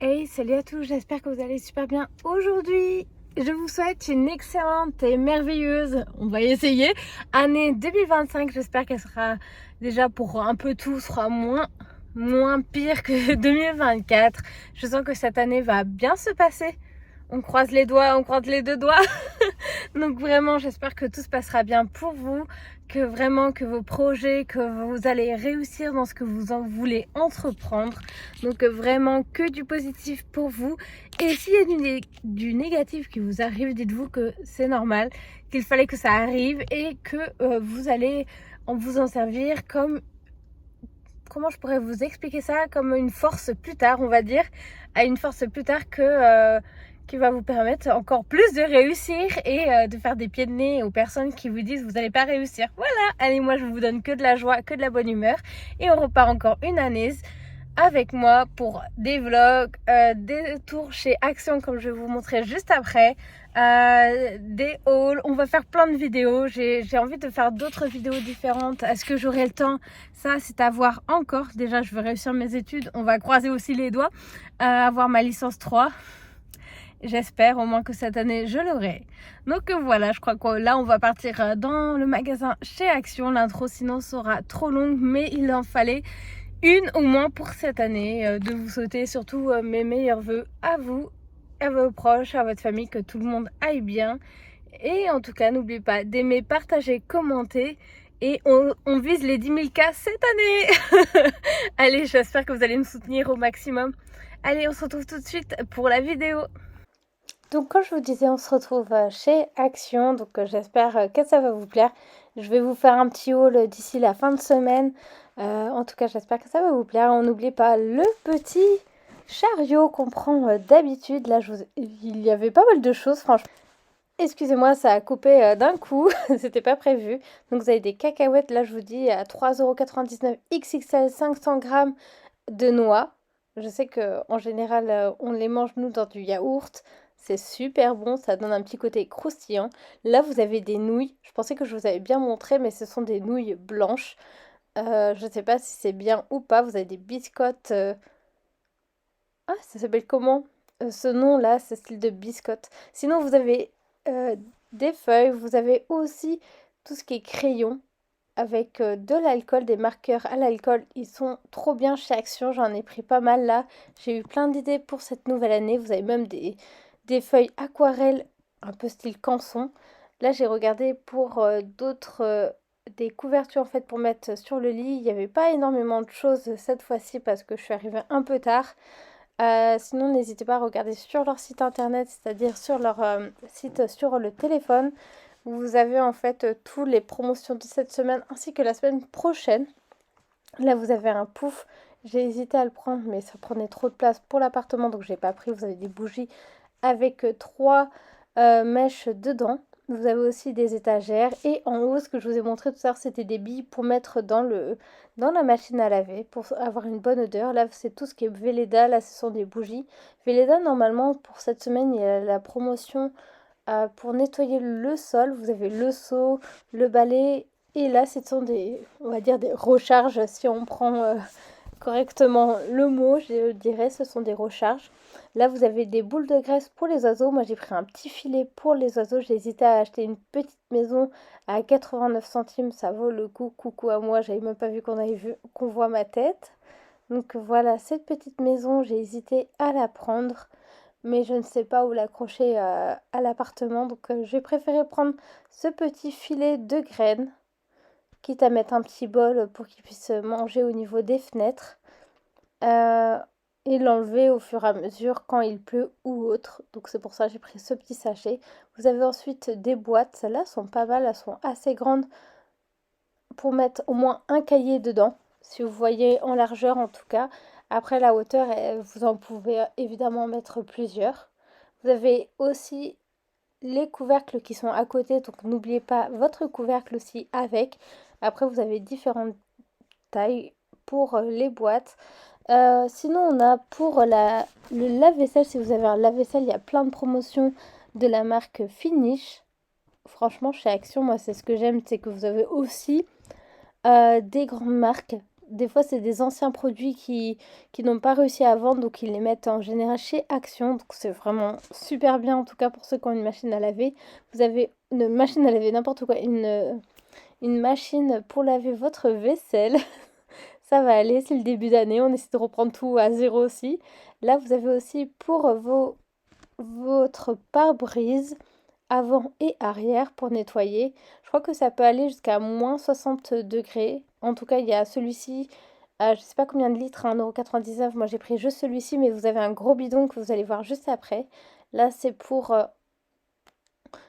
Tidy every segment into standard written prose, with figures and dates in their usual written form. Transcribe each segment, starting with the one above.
Hey, salut à tous, j'espère que vous allez super bien. Aujourd'hui, je vous souhaite une excellente et merveilleuse, on va essayer, année 2025. J'espère qu'elle sera déjà pour un peu tout, sera moins pire que 2024. Je sens que cette année va bien se passer. On croise les doigts, on croise les deux doigts. Donc vraiment, j'espère que tout se passera bien pour vous, que vraiment que vos projets, que vous allez réussir dans ce que vous en voulez entreprendre. Donc vraiment que du positif pour vous. Et s'il y a du négatif qui vous arrive, dites-vous que c'est normal, qu'il fallait que ça arrive et que vous allez vous en servir comme, comment je pourrais vous expliquer ça, comme une force plus tard, on va dire, à une force plus tard qui va vous permettre encore plus de réussir et de faire des pieds de nez aux personnes qui vous disent vous n'allez pas réussir. Voilà, allez, moi je vous donne que de la joie, que de la bonne humeur et on repart encore une année avec moi pour des vlogs, des tours chez Action comme je vais vous montrer juste après, des hauls. On va faire plein de vidéos. J'ai envie de faire d'autres vidéos différentes. Est-ce que j'aurai le temps? Ça, c'est à voir encore. Déjà, je veux réussir mes études. On va croiser aussi les doigts. Avoir ma licence 3. J'espère au moins que cette année, je l'aurai. Donc voilà, je crois que là, on va partir dans le magasin chez Action. L'intro, sinon, sera trop longue. Mais il en fallait une au moins pour cette année, de vous souhaiter surtout mes meilleurs voeux à vous, à vos proches, à votre famille, que tout le monde aille bien. Et en tout cas, n'oubliez pas d'aimer, partager, commenter. Et on vise les 10 000 cas cette année. Allez, j'espère que vous allez me soutenir au maximum. Allez, on se retrouve tout de suite pour la vidéo. Donc comme je vous disais, on se retrouve chez Action, donc j'espère que ça va vous plaire. Je vais vous faire un petit haul d'ici la fin de semaine. En tout cas, j'espère que ça va vous plaire. On n'oublie pas le petit chariot qu'on prend d'habitude. Là, il y avait pas mal de choses, franchement. Excusez-moi, ça a coupé d'un coup, c'était pas prévu. Donc vous avez des cacahuètes, là je vous dis, à 3,99 € XXL 500 grammes de noix. Je sais que en général, on les mange nous dans du yaourt. C'est super bon, ça donne un petit côté croustillant. Là, vous avez des nouilles. Je pensais que je vous avais bien montré, mais ce sont des nouilles blanches. Je ne sais pas si c'est bien ou pas. Vous avez des biscottes. Ah, ça s'appelle comment? Ce nom-là, c'est style de biscotte. Sinon, vous avez euh, des feuilles. Vous avez aussi tout ce qui est crayon avec de l'alcool, des marqueurs à l'alcool. Ils sont trop bien chez Action, j'en ai pris pas mal là. J'ai eu plein d'idées pour cette nouvelle année. Vous avez même des feuilles aquarelles, un peu style canson. Là, j'ai regardé pour des couvertures en fait pour mettre sur le lit. Il n'y avait pas énormément de choses cette fois-ci parce que je suis arrivée un peu tard. Sinon, n'hésitez pas à regarder sur leur site internet, c'est-à-dire sur leur site sur le téléphone. Vous avez en fait toutes les promotions de cette semaine ainsi que la semaine prochaine. Là, vous avez un pouf. J'ai hésité à le prendre, mais ça prenait trop de place pour l'appartement, donc je n'ai pas pris. Vous avez des bougies avec trois mèches dedans. Vous avez aussi des étagères. Et en haut, ce que je vous ai montré tout à l'heure, c'était des billes pour mettre dans la machine à laver, pour avoir une bonne odeur. Là, c'est tout ce qui est Velleda. Là, ce sont des bougies. Velleda, normalement, pour cette semaine, il y a la promotion pour nettoyer le sol. Vous avez le seau, le balai. Et là, ce sont on va dire des recharges, si on prend correctement le mot, je dirais, ce sont des recharges. Là, vous avez des boules de graisse pour les oiseaux. Moi, j'ai pris un petit filet pour les oiseaux. J'ai hésité à acheter une petite maison à 89 centimes. Ça vaut le coup. Coucou à moi, j'avais même pas vu qu'on voit ma tête. Donc voilà, cette petite maison, j'ai hésité à la prendre. Mais je ne sais pas où l'accrocher à l'appartement. Donc j'ai préféré prendre ce petit filet de graines, quitte à mettre un petit bol pour qu'il puisse manger au niveau des fenêtres. euh, et l'enlever au fur et à mesure quand il pleut ou autre. Donc c'est pour ça que j'ai pris ce petit sachet. Vous avez ensuite des boîtes. Celles-là sont pas mal, elles sont assez grandes pour mettre au moins un cahier dedans. Si vous voyez en largeur en tout cas. Après la hauteur, vous en pouvez évidemment mettre plusieurs. Vous avez aussi les couvercles qui sont à côté, donc n'oubliez pas votre couvercle aussi avec. Après, vous avez différentes tailles pour les boîtes. Sinon, on a pour le lave-vaisselle, si vous avez un lave-vaisselle, il y a plein de promotions de la marque Finish. Franchement, chez Action, moi, c'est ce que j'aime, c'est que vous avez aussi des grandes marques. des fois c'est des anciens produits qui n'ont pas réussi à vendre, donc ils les mettent en général chez Action. Donc c'est vraiment super bien, en tout cas pour ceux qui ont une machine à laver. Vous avez une machine à laver, n'importe quoi, une machine pour laver votre vaisselle. Ça va aller, c'est le début d'année, on essaie de reprendre tout à zéro aussi. Là, vous avez aussi pour votre pare-brise avant et arrière pour nettoyer. Je crois que ça peut aller jusqu'à moins 60 degrés. En tout cas, il y a celui-ci, je sais pas combien de litres, à 1,99 €. Moi, j'ai pris juste celui-ci, mais vous avez un gros bidon que vous allez voir juste après. Là, c'est pour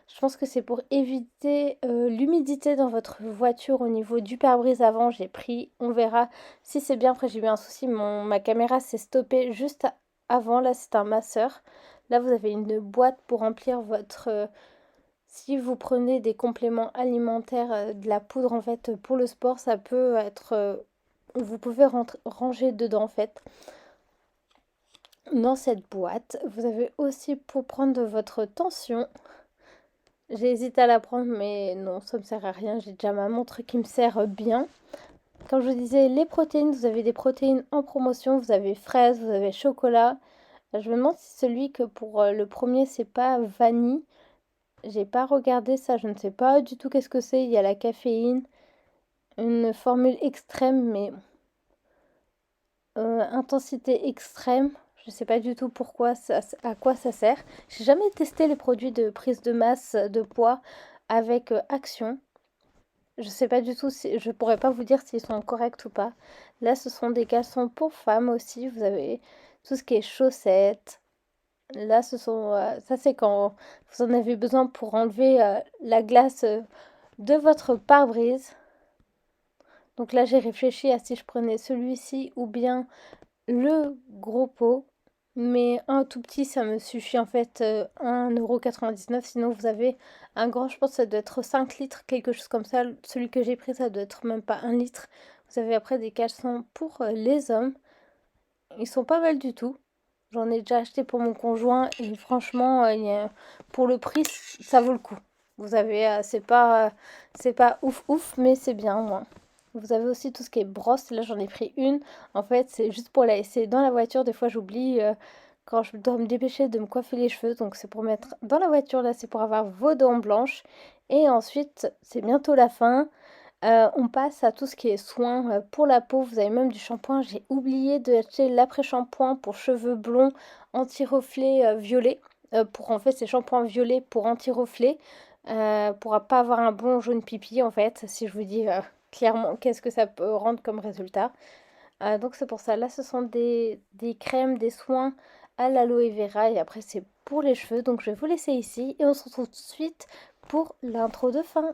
je pense que c'est pour éviter l'humidité dans votre voiture au niveau du pare-brise avant. J'ai pris, on verra si c'est bien. Après, j'ai eu un souci, ma caméra s'est stoppée juste avant. Là, c'est un masseur. Là, vous avez une boîte pour remplir votre... si vous prenez des compléments alimentaires, de la poudre en fait pour le sport, ça peut être... vous pouvez ranger dedans en fait. Dans cette boîte, vous avez aussi pour prendre votre tension. J'ai hésité à la prendre, mais non, ça me sert à rien. J'ai déjà ma montre qui me sert bien. Comme je vous disais, les protéines, vous avez des protéines en promotion. Vous avez fraises, vous avez chocolat. Je me demande si celui que pour le premier, c'est pas vanille. J'ai pas regardé ça, je ne sais pas du tout qu'est-ce que c'est. Il y a la caféine, une formule extrême, mais intensité extrême. Je sais pas du tout pourquoi à quoi ça sert. J'ai jamais testé les produits de prise de masse de poids avec Action. Je sais pas du tout si je pourrais pas vous dire s'ils sont corrects ou pas. Là, ce sont des caleçons pour femmes aussi. Vous avez tout ce qui est chaussettes. Là, ça c'est quand vous en avez besoin pour enlever la glace de votre pare-brise. Donc là, j'ai réfléchi à si je prenais celui-ci ou bien le gros pot. Mais un tout petit, ça me suffit en fait 1,99 €. Sinon, vous avez un grand, je pense que ça doit être 5 litres, quelque chose comme ça. Celui que j'ai pris, ça doit être même pas 1 litre. Vous avez après des caleçons pour les hommes. Ils sont pas mal du tout. J'en ai déjà acheté pour mon conjoint et franchement, pour le prix, ça vaut le coup. Vous avez, c'est pas ouf ouf, mais c'est bien au moins. Vous avez aussi tout ce qui est brosse. Là, j'en ai pris une. En fait, c'est juste pour la laisser dans la voiture. Des fois, j'oublie quand je dois me dépêcher de me coiffer les cheveux. Donc, c'est pour mettre dans la voiture. Là, c'est pour avoir vos dents blanches. Et ensuite, c'est bientôt la fin. On passe à tout ce qui est soins pour la peau. Vous avez même du shampoing. J'ai oublié d'acheter l'après-shampoing pour cheveux blonds anti-reflet violet. Pour en fait, c'est shampoing violet pour anti-reflet. Pour pas avoir un blond jaune pipi en fait. Si je vous dis clairement qu'est-ce que ça peut rendre comme résultat. Donc c'est pour ça. Là, ce sont des crèmes, des soins à l'aloe vera. Et après, c'est pour les cheveux. Donc je vais vous laisser ici. Et on se retrouve tout de suite pour l'intro de fin.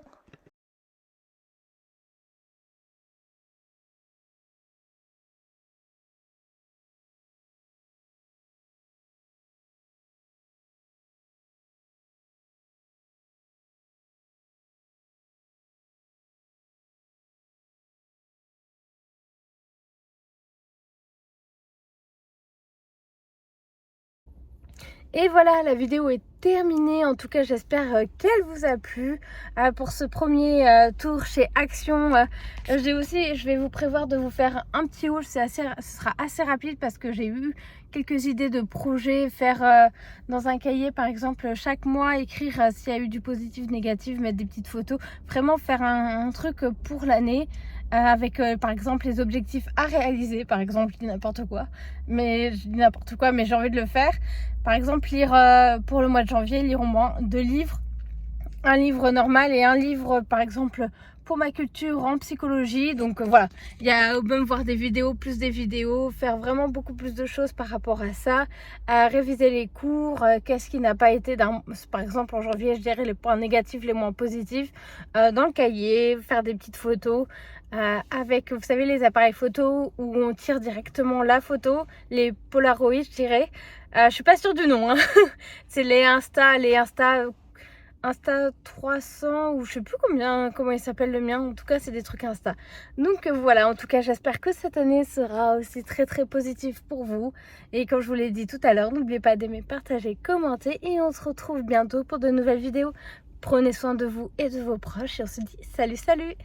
Et voilà, la vidéo est terminée. En tout cas, j'espère qu'elle vous a plu pour ce premier tour chez Action. Je vais vous prévoir de vous faire un petit haul. Ce sera assez rapide parce que j'ai eu quelques idées de projets. Faire dans un cahier, par exemple, chaque mois, écrire s'il y a eu du positif, négatif, mettre des petites photos. Vraiment faire un truc pour l'année. Avec par exemple les objectifs à réaliser, par exemple je dis n'importe quoi, mais j'ai envie de le faire. Par exemple lire pour le mois de janvier, lire au moins 2 livres, un livre normal et un livre par exemple pour ma culture en psychologie. Donc voilà, il y a même voir des vidéos, plus des vidéos, faire vraiment beaucoup plus de choses par rapport à ça, réviser les cours, qu'est-ce qui n'a pas été par exemple en janvier, je dirais les points négatifs, les moins positifs dans le cahier, faire des petites photos avec, vous savez, les appareils photo où on tire directement la photo, les Polaroid je dirais. Je suis pas sûre du nom hein. C'est les Insta 300 ou je sais plus comment il s'appelle le mien. En tout cas, c'est des trucs Insta. Donc voilà, en tout cas, j'espère que cette année sera aussi très très positive pour vous. Et comme je vous l'ai dit tout à l'heure, n'oubliez pas d'aimer, partager, commenter. Et on se retrouve bientôt pour de nouvelles vidéos. Prenez soin de vous et de vos proches. Et on se dit salut, salut!